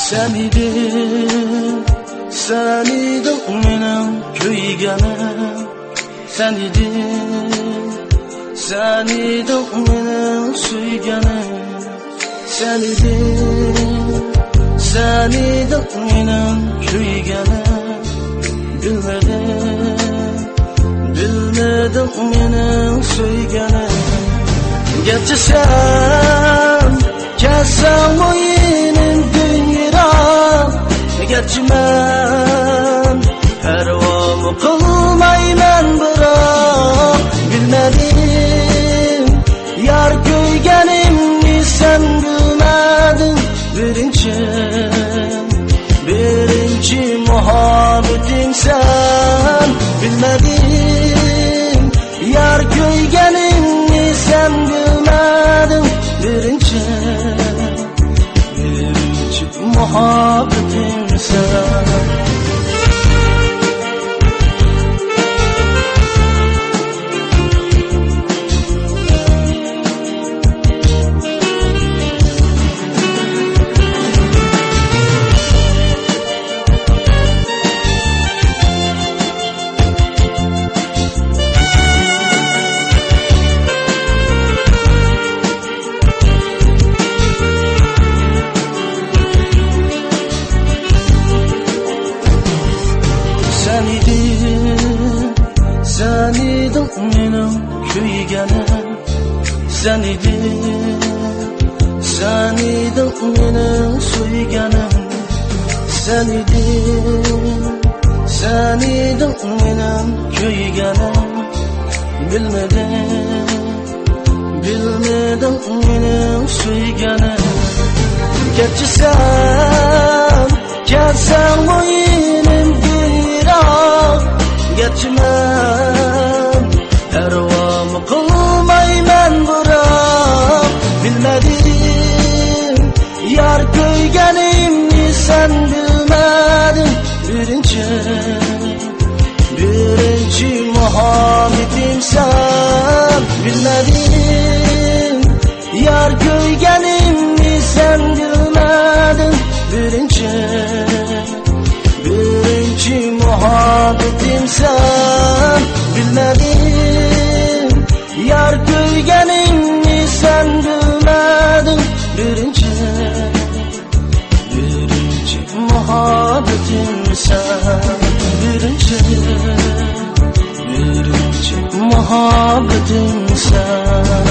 Sen idin mening kuyganim, sen idin mening suyganim, sen idin mening kuyganim, bilmedim mening suyganim. Gerçi sen kelsen o'yinim dünyada, gerçi men pervamı kılmayman biroq, bilmedim yar ko'yganimni sen bilmedin. Birinchi muhabbetim sen, bilmedim yar ko'yganimni sen bilmedin. Birinchi muhabbetim sen. Sen idin mening kuyganim, sen idin mening suyganim, sen idin mening kuyganim, bilmedim mening suyganim. Gerçi sen kelsen o'yinim dünyada, gerçi men pervamı kılmayman biroq, bilmedim yar ko'yganimni sen bilmedin. Birinchi muhabbetim sen, bilmedim yar ko'yganimni sen bilmedin. Birinchi muhabbetim sen, bilmedim yar ko'yganimni sen bilmedin. Birinchi muhabbetim sen, birinchi muhabbetim sen.